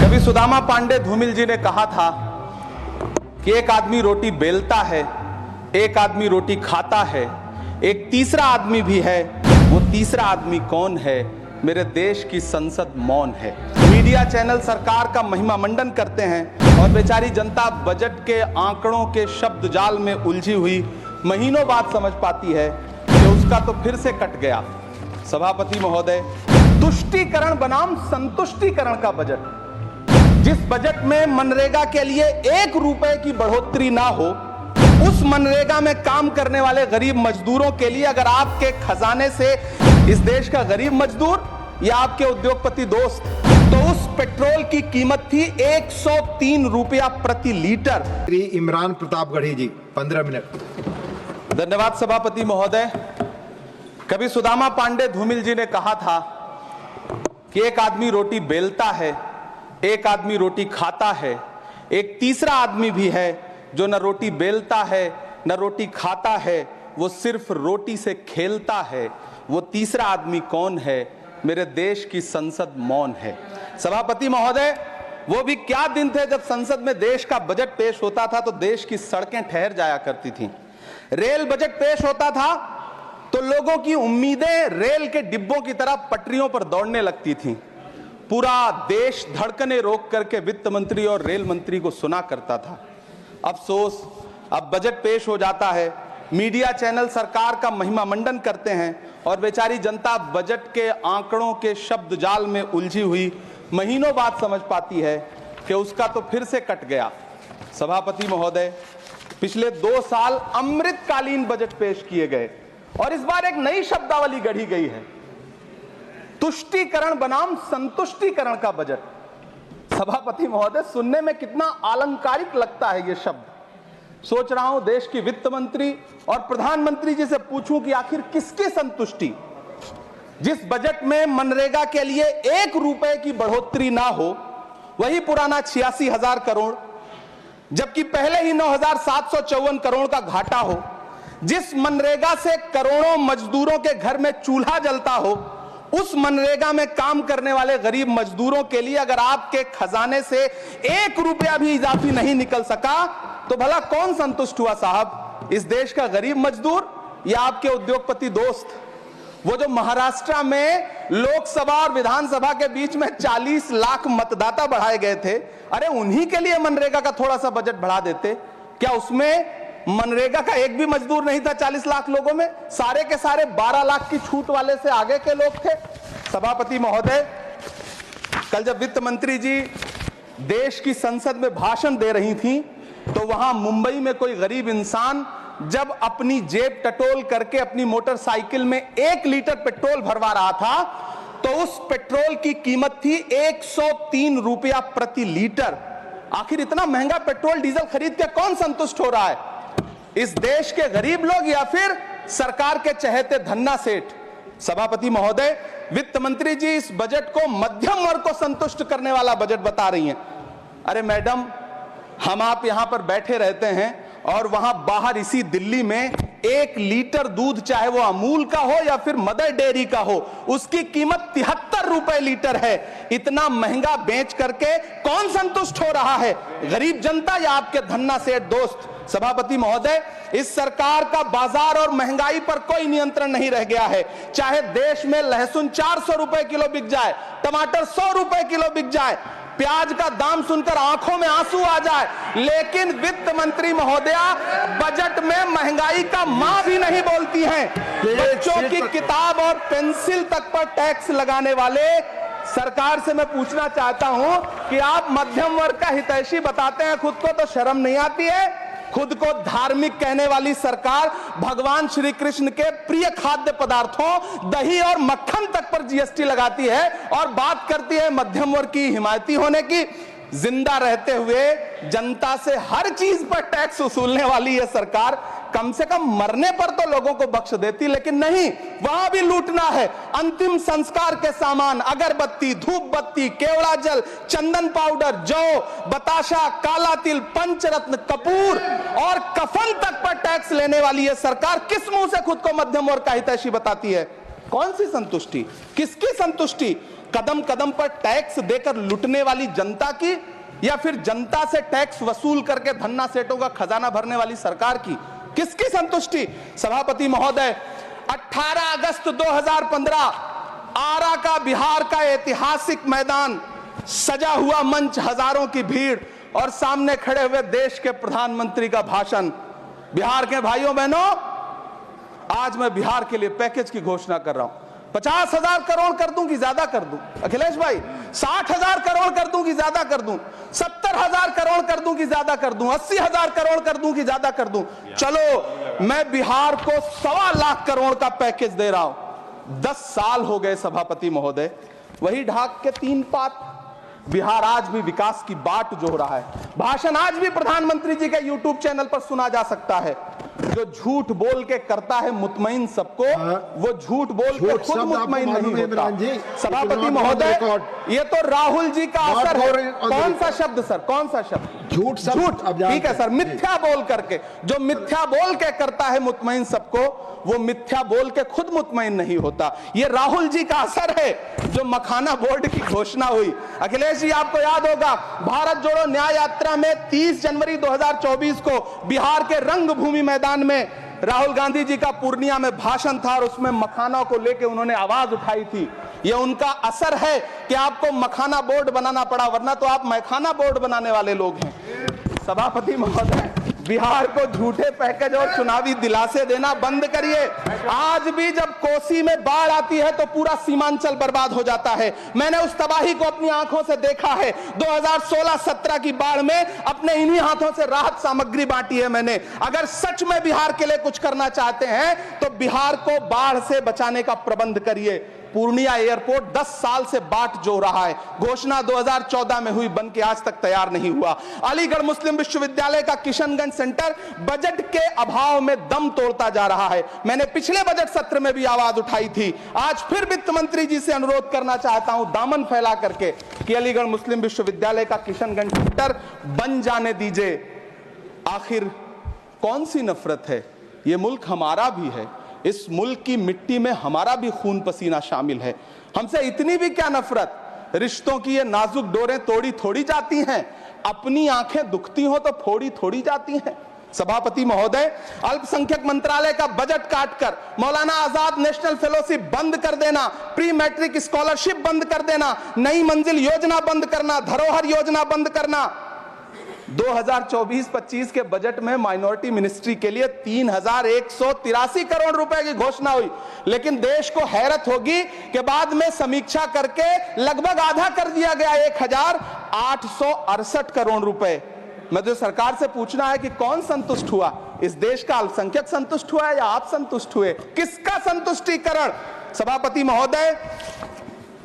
कभी सुदामा पांडे धूमिल जी ने कहा था कि एक आदमी रोटी बेलता है, एक आदमी रोटी खाता है, एक तीसरा आदमी भी है। वो तीसरा आदमी कौन है? मेरे देश की संसद मौन है। मीडिया चैनल सरकार का महिमा मंडन करते हैं और बेचारी जनता बजट के आंकड़ों के शब्द जाल में उलझी हुई महीनों बाद समझ पाती है कि उसका तो फिर से कट गया। सभापति महोदय, तुष्टीकरण बनाम संतुष्टीकरण का बजट, जिस बजट में मनरेगा के लिए 1 रुपए की बढ़ोतरी ना हो, उस मनरेगा में काम करने वाले गरीब मजदूरों के लिए अगर आपके खजाने से इस देश का गरीब मजदूर या आपके उद्योगपति दोस्त, तो उस पेट्रोल की कीमत थी 103 रुपया प्रति लीटर। श्री इमरान प्रतापगढ़ी जी 15 मिनट। धन्यवाद सभापति महोदय। कभी सुदामा पांडे धूमिल जी ने कहा था कि एक आदमी रोटी बेलता है, एक आदमी रोटी खाता है, एक तीसरा आदमी भी है जो न रोटी बेलता है न रोटी खाता है, वो सिर्फ रोटी से खेलता है। वो तीसरा आदमी कौन है? मेरे देश की संसद मौन है। सभापति महोदय, वो भी क्या दिन थे जब संसद में देश का बजट पेश होता था तो देश की सड़कें ठहर जाया करती थीं। रेल बजट पेश होता था तो लोगों की उम्मीदें रेल के डिब्बों की तरह पटरियों पर दौड़ने लगती थीं। पूरा देश धड़कने रोक करके वित्त मंत्री और रेल मंत्री को सुना करता था। अफसोस, अब बजट पेश हो जाता है, मीडिया चैनल सरकार का महिमा मंडन करते हैं और बेचारी जनता बजट के आंकड़ों के शब्द जाल में उलझी हुई महीनों बाद समझ पाती है कि उसका तो फिर से कट गया। सभापति महोदय, पिछले 2 साल अमृतकालीन बजट पेश किए गए और इस बार एक नई शब्दावली गढ़ी गई है, तुष्टीकरण बनाम संतुष्टीकरण का बजट। सभापति महोदय, सुनने में कितना अलंकारिक लगता है ये शब्द। सोच रहा हूं देश की वित्त मंत्री और प्रधानमंत्री जी से पूछूं कि आखिर किसकी संतुष्टि? जिस बजट में मनरेगा के लिए 1 रुपए की बढ़ोतरी ना हो, वही पुराना 86,000 करोड़, जबकि पहले ही 9,754 करोड़ का घाटा हो, जिस मनरेगा से करोड़ों मजदूरों के घर में चूल्हा जलता हो, उस मनरेगा में काम करने वाले गरीब मजदूरों के लिए अगर आपके खजाने से 1 रुपया भी इजाफी नहीं निकल सका, तो भला कौन संतुष्ट हुआ साहब? इस देश का गरीब मजदूर या आपके उद्योगपति दोस्त? वो जो महाराष्ट्र में लोकसभा और विधानसभा के बीच में 40 लाख मतदाता बढ़ाए गए थे, अरे उन्हीं के लिए मनरेगा का थोड़ा सा बजट बढ़ा देते। क्या उसमें मनरेगा का एक भी मजदूर नहीं था 40 लाख लोगों में? सारे के सारे 12 लाख की छूट वाले से आगे के लोग थे। सभापति महोदय, कल जब वित्त मंत्री जी देश की संसद में भाषण दे रही थी तो वहां मुंबई में कोई गरीब इंसान जब अपनी जेब टटोल करके अपनी मोटरसाइकिल में 1 लीटर पेट्रोल भरवा रहा था तो उस पेट्रोल की कीमत थी 103 रुपया प्रति लीटर। आखिर इतना महंगा पेट्रोल डीजल खरीद के कौन संतुष्ट हो रहा है? इस देश के गरीब लोग या फिर सरकार के चहेते धन्ना सेठ? सभापति महोदय, वित्त मंत्री जी इस बजट को मध्यम वर्ग को संतुष्ट करने वाला बजट बता रही हैं। अरे मैडम, हम आप यहां पर बैठे रहते हैं और वहां बाहर इसी दिल्ली में 1 लीटर दूध, चाहे वो अमूल का हो या फिर मदर डेयरी का हो, उसकी कीमत 73 रुपए लीटर है। इतना महंगा बेच करके कौन संतुष्ट हो रहा है? गरीब जनता या आपके धन्ना सेठ दोस्त? सभापति महोदय, इस सरकार का बाजार और महंगाई पर कोई नियंत्रण नहीं रह गया है। चाहे देश में लहसुन 400 रुपए किलो बिक जाए, टमाटर 100 रुपए किलो बिक जाए, प्याज का दाम सुनकर आंखों में आंसू आ जाए, लेकिन वित्त मंत्री महोदया बजट में महंगाई का मां भी नहीं बोलती हैं। बच्चों की किताब और पेंसिल तक पर टैक्स लगाने वाले सरकार से मैं पूछना चाहता हूं कि आप मध्यम वर्ग का हितैषी बताते हैं, खुद को तो शर्म नहीं आती है? खुद को धार्मिक कहने वाली सरकार भगवान श्री कृष्ण के प्रिय खाद्य पदार्थों दही और मक्खन तक पर जीएसटी लगाती है और बात करती है मध्यम वर्ग की हिमायती होने की। जिंदा रहते हुए जनता से हर चीज पर टैक्स वसूलने वाली यह सरकार कम से कम मरने पर तो लोगों को बख्श देती, लेकिन नहीं, वहां भी लूटना है। अंतिम संस्कार के सामान, अगरबत्ती, धूप बत्ती, केवड़ा जल, चंदन पाउडर, जौ, बताशा, काला तिल, पंचरत्न, कपूर और कफन तक पर टैक्स लेने वाली यह सरकार किस मुंह से खुद को मध्यम वर्ग का हितैषी बताती है? कौन सी संतुष्टि? किसकी संतुष्टि? कदम कदम पर टैक्स देकर लुटने वाली जनता की, या फिर जनता से टैक्स वसूल करके धन्ना सेठों का खजाना भरने वाली सरकार की? किसकी संतुष्टि? सभापति महोदय, 18 अगस्त 2015 आरा का बिहार का ऐतिहासिक मैदान, सजा हुआ मंच, हजारों की भीड़ और सामने खड़े हुए देश के प्रधानमंत्री का भाषण। बिहार के भाइयों बहनों, आज मैं बिहार के लिए पैकेज की घोषणा कर रहा हूं। 50,000 करोड़ कर दूं कि ज्यादा कर दूं? अखिलेश भाई, 60,000 करोड़ कर दूं कि ज्यादा कर दूं? 70,000 करोड़ कर दूं कि ज्यादा कर दूं? 80,000 करोड़ कर दूं कि ज्यादा कर दूं? चलो, मैं बिहार को 1.25 लाख करोड़ का पैकेज दे रहा हूं। 10 साल हो गए सभापति महोदय, वही ढाक के 3 पात। बिहार आज भी विकास की बाट जो रहा है। भाषण आज भी प्रधानमंत्री जी के यूट्यूब चैनल पर सुना जा सकता है। जो झूठ बोल के करता है मुतमईन सबको, वो झूठ बोल के खुद मुतमईन नहीं होता। सभापति महोदय, ये तो राहुल जी का असर है। कौन सा शब्द सर, कौन सा शब्द? झूठ। ठीक है सर, मिथ्या बोल करके, जो मिथ्या बोल के करता है मुतमईन सबको, वो मिथ्या बोल के खुद मुतमईन नहीं होता। ये राहुल जी का असर है। जो मखाना बोर्ड की घोषणा हुई, अखिलेश जी आपको याद होगा, भारत जोड़ो न्याय यात्रा में 30 जनवरी 2024 को बिहार के रंगभूमि मैदान में राहुल गांधी जी का पूर्णिया में भाषण था और उसमें मखाना को लेकर उन्होंने आवाज उठाई थी। ये उनका असर है कि आपको मखाना बोर्ड बनाना पड़ा, वरना तो आप मैखाना बोर्ड बनाने वाले लोग हैं। सभापति महोदय, बिहार को झूठे पैकेज और चुनावी दिलासे देना बंद करिए। आज भी जब कोसी में बाढ़ आती है तो पूरा सीमांचल बर्बाद हो जाता है। मैंने उस तबाही को अपनी आंखों से देखा है। 2016-17 की बाढ़ में अपने इन्हीं हाथों से राहत सामग्री बांटी है मैंने। अगर सच में बिहार के लिए कुछ करना चाहते हैं तो बिहार को बाढ़ से बचाने का प्रबंध करिए। पूर्णिया एयरपोर्ट 10 साल से बाट जो रहा है, घोषणा 2014 में हुई, बन के आज तक तैयार नहीं हुआ। अलीगढ़ मुस्लिम विश्वविद्यालय का किशनगंज सेंटर बजट के अभाव में दम तोड़ता जा रहा है। मैंने पिछले बजट सत्र में भी आवाज उठाई थी। आज फिर वित्त मंत्री जी से अनुरोध करना चाहता हूं, दामन फैला करके, कि अलीगढ़ मुस्लिम विश्वविद्यालय का किशनगंज सेंटर बन जाने दीजिए। आखिर कौन सी नफरत है? यह मुल्क हमारा भी है। इस मुल्क की मिट्टी में हमारा भी खून पसीना शामिल है। हमसे इतनी भी क्या नफरत? रिश्तों की ये नाजुक डोरें तोड़ी थोड़ी जाती हैं। अपनी आंखें दुखती हो तो फोड़ी थोड़ी जाती हैं। सभापति महोदय, अल्पसंख्यक मंत्रालय का बजट काटकर मौलाना आजाद नेशनल फेलोशिप बंद कर देना, प्री मैट्रिक स्कॉलरशिप बंद कर देना, नई मंजिल योजना बंद करना, धरोहर योजना बंद करना। 2024-25 के बजट में माइनॉरिटी मिनिस्ट्री के लिए 3,183 करोड़ रुपए की घोषणा हुई, लेकिन देश को हैरत होगी कि बाद में समीक्षा करके लगभग आधा कर दिया गया, 1,868 करोड़ रुपए। मैं तो सरकार से पूछना है कि कौन संतुष्ट हुआ? इस देश का अल्पसंख्यक संतुष्ट हुआ या आप संतुष्ट हुए? किसका संतुष्टीकरण? सभापति महोदय,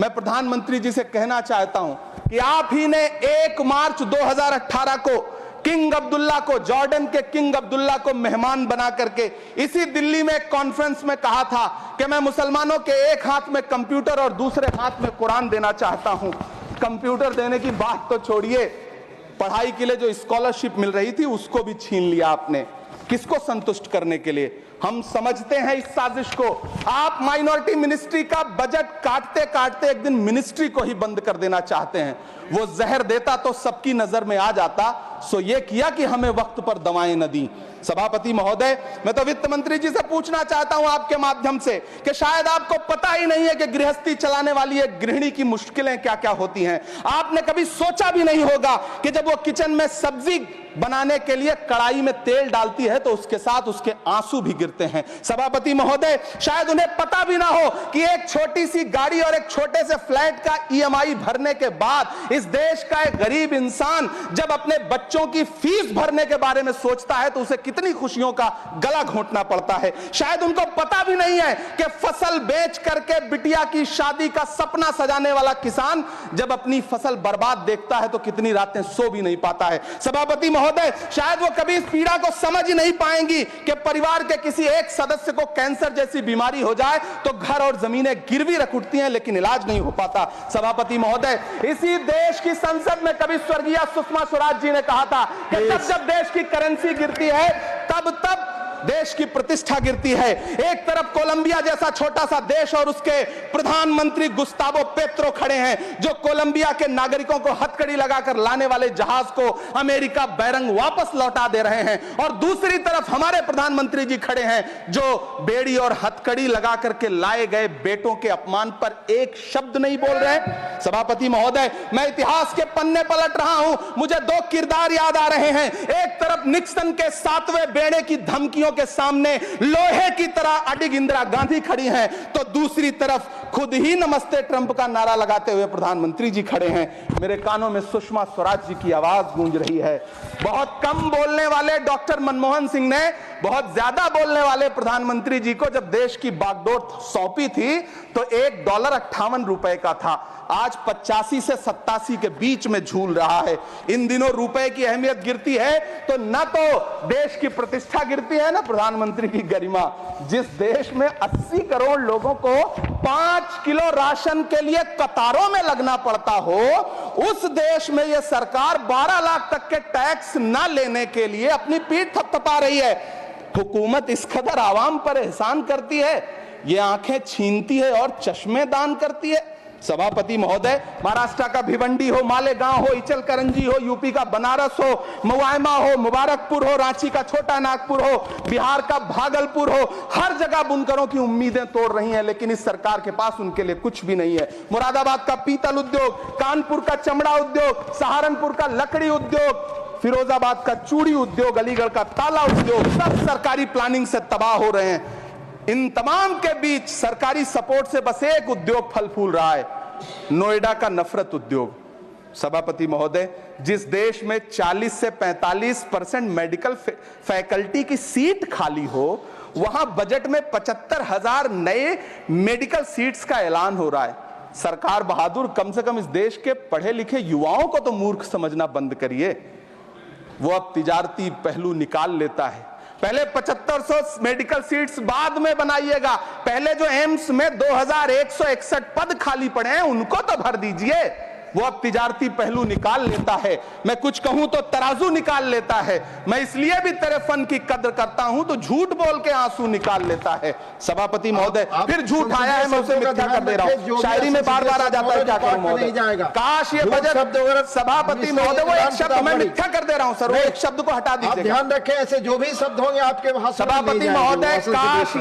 मैं प्रधानमंत्री जी से कहना चाहता हूं कि आप ही ने 1 मार्च 2018 को किंग अब्दुल्ला को, जॉर्डन के किंग अब्दुल्ला को मेहमान बना करके इसी दिल्ली में एक कॉन्फ्रेंस में कहा था कि मैं मुसलमानों के एक हाथ में कंप्यूटर और दूसरे हाथ में कुरान देना चाहता हूं। कंप्यूटर देने की बात तो छोड़िए, पढ़ाई के लिए जो स्कॉलरशिप मिल रही थी उसको भी छीन लिया आपने। किसको संतुष्ट करने के लिए? हम समझते हैं इस साजिश को। आप माइनॉरिटी मिनिस्ट्री का बजट काटते काटते एक दिन मिनिस्ट्री को ही बंद कर देना चाहते हैं। वो जहर देता तो सबकी नजर में आ जाता, सो ये किया कि हमें वक्त पर दवाएं न दी। सभापति महोदय, मैं तो वित्त मंत्री जी से पूछना चाहता हूं आपके माध्यम से कि शायद आपको पता ही नहीं है कि गृहस्थी चलाने वाली एक गृहिणी की मुश्किलें क्या क्या होती हैं। आपने कभी सोचा भी नहीं होगा कि जब वो किचन में सब्जी बनाने के लिए कढ़ाई में तेल डालती है तो उसके साथ उसके आंसू भी गिरते हैं। सभापति महोदय, शायद उन्हें पता भी ना हो कि एक छोटी सी गाड़ी और एक छोटे से फ्लैट का EMI भरने के बाद इस देश का एक गरीब इंसान जब अपने बच्चों की फीस भरने के बारे में सोचता है तो उसे कितनी खुशियों का गला घोंटना पड़ता है। शायद उनको पता भी नहीं है कि फसल बेच करके बिटिया की शादी का सपना सजाने वाला किसान जब अपनी फसल बर्बाद देखता है तो कितनी रातें सो भी नहीं पाता है। सभापति महोदय, शायद वो कभी इस पीड़ा को समझ ही नहीं पाएंगी कि परिवार के किसी एक सदस्य को कैंसर जैसी बीमारी हो जाए तो घर और जमीनें गिरवी रख उठती हैं लेकिन इलाज नहीं हो पाता। सभापति महोदय, इसी देश की संसद में कभी स्वर्गीय सुषमा स्वराज जी ने कहा था कि जब देश की करेंसी गिरती है तब देश की प्रतिष्ठा गिरती है। एक तरफ कोलंबिया जैसा छोटा सा देश और उसके प्रधानमंत्री गुस्तावो पेत्रो खड़े हैं, जो कोलंबिया के नागरिकों को हथकड़ी लगाकर लाने वाले जहाज को अमेरिका बैरंग वापस लौटा दे रहे हैं, और दूसरी तरफ हमारे प्रधानमंत्री जी खड़े हैं जो बेड़ी और हथकड़ी लगा करके लाए गए बेटों के अपमान पर एक शब्द नहीं बोल रहे। सभापति महोदय, मैं इतिहास के पन्ने पलट रहा हूं, मुझे दो किरदार याद आ रहे हैं। एक तरफ निक्सन के 7वें बेड़े की धमकियों के सामने लोहे की तरह अडिग इंदिरा गांधी खड़ी हैं, तो दूसरी तरफ खुद ही नमस्ते ट्रंप का नारा लगाते हुए प्रधानमंत्री जी खड़े हैं। मेरे कानों में सुषमा स्वराज जी की आवाज गूंज रही है। बहुत कम बोलने वाले डॉक्टर मनमोहन सिंह ने बहुत ज्यादा बोलने वाले प्रधानमंत्री जी को जब देश की बागडोर सौंपी थी तो $1.58 का था, आज 85 से 87 के बीच में झूल रहा है। इन दिनों रुपए की अहमियत गिरती है तो न तो देश की प्रतिष्ठा गिरती है, ना प्रधानमंत्री की गरिमा। जिस देश में 80 करोड़ लोगों को 5 किलो राशन के लिए कतारों में लगना पड़ता हो, उस देश में यह सरकार 12 लाख तक के टैक्स न लेने के लिए अपनी पीठ थपथपा रही है। हुकूमत इस कदर आवाम पर एहसान करती है, ये आंखें छीनती है और चश्मे दान करती है। सभापति महोदय, महाराष्ट्र का भिवंडी हो, मालेगांव हो, इचल करंजी हो, यूपी का बनारस हो, मुआयमा हो, मुबारकपुर हो, रांची का छोटा नागपुर हो, बिहार का भागलपुर हो, हर जगह बुनकरों की उम्मीदें तोड़ रही हैं, लेकिन इस सरकार के पास उनके लिए कुछ भी नहीं है। मुरादाबाद का पीतल उद्योग, कानपुर का चमड़ा उद्योग, सहारनपुर का लकड़ी उद्योग, फिरोजाबाद का चूड़ी उद्योग, अलीगढ़ का ताला उद्योग, सब सरकारी प्लानिंग से तबाह हो रहे हैं। इन तमाम के बीच सरकारी सपोर्ट से बस एक उद्योग फल फूल रहा है, नोएडा का नफरत उद्योग। सभापति महोदय, जिस देश में 40 से 45% मेडिकल फैकल्टी की सीट खाली हो, वहां बजट में 75,000 नए मेडिकल सीट्स का ऐलान हो रहा है। सरकार बहादुर, कम से कम इस देश के पढ़े लिखे युवाओं को तो मूर्ख समझना बंद करिए। वो अब तिजारती पहलू निकाल लेता है। पहले 7500 मेडिकल सीट्स बाद में बनाइएगा, पहले जो एम्स में 2161 पद खाली पड़े हैं उनको तो भर दीजिए। वो अब तिजारती पहलू निकाल लेता है, मैं कुछ कहूं तो तराजू निकाल लेता है। मैं इसलिए भी तेरे फन की कद्र करता हूं तो झूठ बोल के आंसू निकाल लेता है। सभापति महोदय, फिर झूठ आया है, मैं उसे मिथ्या कर दे रहा हूं। शायरी में बार बार आ जाता है, क्या करूं महोदय। काश ये बजट, सभापति महोदय, वो एक शब्द मैं मिथ्या कर दे रहा हूं सर, वो एक शब्द को हटा दीजिए। ध्यान रखें, ऐसे जो भी शब्द होंगे आपके वहां। सभापति महोदय, काश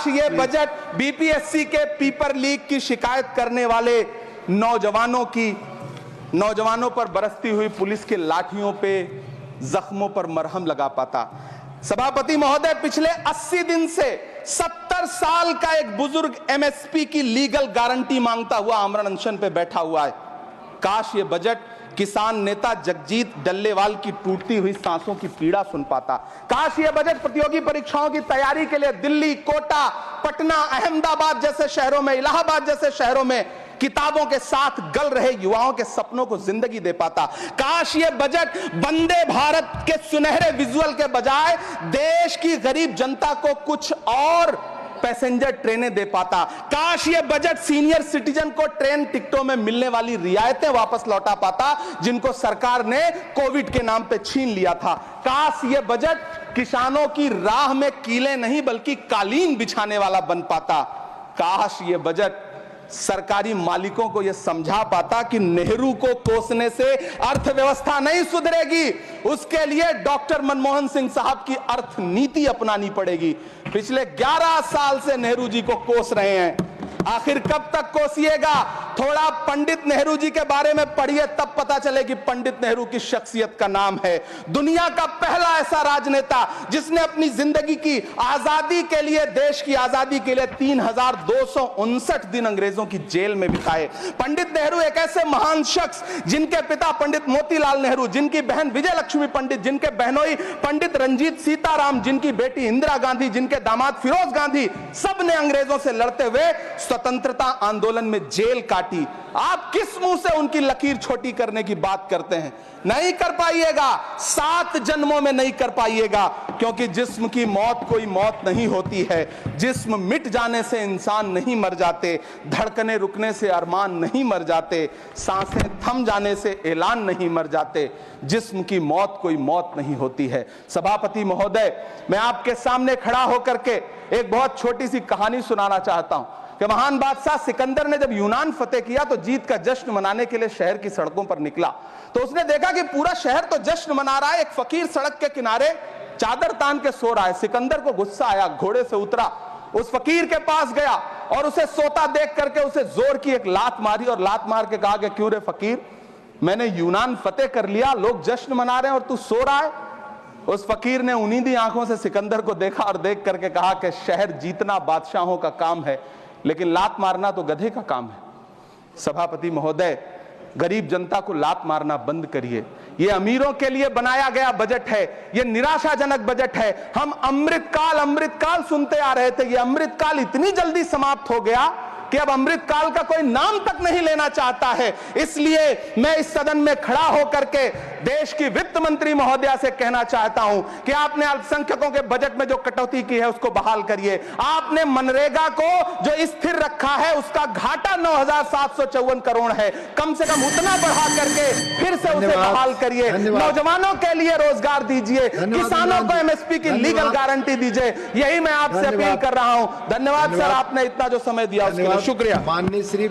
ये बजट बीपीएससी के पेपर लीक की शिकायत करने वाले नौजवानों पर बरसती हुई पुलिस के लाठियों पे, जख्मों पर मरहम लगा पाता। सभापति महोदय, पिछले 80 दिन से 70 साल का एक बुजुर्ग एमएसपी की लीगल गारंटी मांगता हुआ आमरण अनशन पे बैठा हुआ है। काश ये बजट किसान नेता जगजीत डल्लेवाल की टूटती हुई सांसों की पीड़ा सुन पाता। काश ये बजट प्रतियोगी परीक्षाओं की तैयारी के लिए दिल्ली, कोटा, पटना, अहमदाबाद जैसे शहरों में, इलाहाबाद जैसे शहरों में किताबों के साथ गल रहे युवाओं के सपनों को जिंदगी दे पाता। काश ये बजट वंदे भारत के सुनहरे विजुअल के बजाय देश की गरीब जनता को कुछ और पैसेंजर ट्रेनें दे पाता। काश ये बजट सीनियर सिटीजन को ट्रेन टिकटों में मिलने वाली रियायतें वापस लौटा पाता, जिनको सरकार ने कोविड के नाम पे छीन लिया था। काश ये बजट किसानों की राह में कीले नहीं बल्कि कालीन बिछाने वाला बन पाता। काश ये बजट सरकारी मालिकों को यह समझा पाता कि नेहरू को कोसने से अर्थव्यवस्था नहीं सुधरेगी, उसके लिए डॉक्टर मनमोहन सिंह साहब की अर्थ नीति अपनानी पड़ेगी। पिछले 11 साल से नेहरू जी को कोस रहे हैं, आखिर कब तक कोसिएगा? थोड़ा पंडित नेहरू जी के बारे में पढ़िए, तब पता चले कि पंडित नेहरू की शख्सियत का नाम है। दुनिया का पहला ऐसा राजनेता जिसने अपनी जिंदगी की आजादी के लिए, देश की आजादी के लिए 3259 दिन अंग्रेजों की जेल में बिताए। पंडित नेहरू एक ऐसे महान शख्स जिनके पिता पंडित मोतीलाल नेहरू, जिनकी बहन विजय लक्ष्मी पंडित, जिनके बहनोई पंडित रंजीत सीताराम, जिनकी बेटी इंदिरा गांधी, जिनके दामाद फिरोज गांधी, सब ने अंग्रेजों से लड़ते हुए स्वतंत्रता आंदोलन में जेल काटी, आप किस मुंह से उनकी लकीर छोटी करने की बात करते हैं? नहीं कर पाइएगा, 7 जन्मों में नहीं कर पाइएगा, क्योंकि जिस्म की मौत कोई मौत नहीं होती है। जिस्म मिट जाने से इंसान नहीं मर जाते, धड़कने रुकने से अरमान नहीं मर जाते, सांसें थम जाने से ऐलान नहीं मर जाते। जिस्म की मौत कोई मौत नहीं होती है। सभापति महोदय, मैं आपके सामने खड़ा होकर के एक बहुत छोटी सी कहानी सुनाना चाहता हूं कि महान बादशाह सिकंदर ने जब यूनान फतेह किया तो जीत का जश्न मनाने के लिए शहर की सड़कों पर निकला। तो उसने देखा कि पूरा शहर तो जश्न मना रहा है, एक फकीर सड़क के किनारे चादर तान के सो रहा है। सिकंदर को गुस्सा आया, घोड़े से उतरा, उस फकीर के पास गया और उसे सोता देख करके उसे जोर की एक लात मारी और लात मार के कहा कि क्यों रे फकीर, मैंने यूनान फतेह कर लिया, लोग जश्न मना रहे हैं और तू सो रहा है। उस फकीर ने उन्नीदी आंखों से सिकंदर को देखा और देख करके कहा कि शहर जीतना बादशाहों का काम है, लेकिन लात मारना तो गधे का काम है। सभापति महोदय, गरीब जनता को लात मारना बंद करिए। ये अमीरों के लिए बनाया गया बजट है, ये निराशाजनक बजट है। हम अमृतकाल सुनते आ रहे थे, ये अमृतकाल इतनी जल्दी समाप्त हो गया कि अब अमृतकाल का कोई नाम तक नहीं लेना चाहता है। इसलिए मैं इस सदन में खड़ा होकर के देश की वित्त मंत्री महोदया से कहना चाहता हूं कि आपने अल्पसंख्यकों के बजट में जो कटौती की है उसको बहाल करिए। आपने मनरेगा को जो स्थिर रखा है उसका घाटा 9,754 करोड़ है, कम से कम उतना बढ़ा करके फिर से उसे बहाल करिए। नौजवानों के लिए रोजगार दीजिए, किसानों को एमएसपी की लीगल गारंटी दीजिए। यही मैं आपसे अपील कर रहा हूं। धन्यवाद सर, आपने इतना जो समय दिया उसके लिए शुक्रिया। माननीय श्री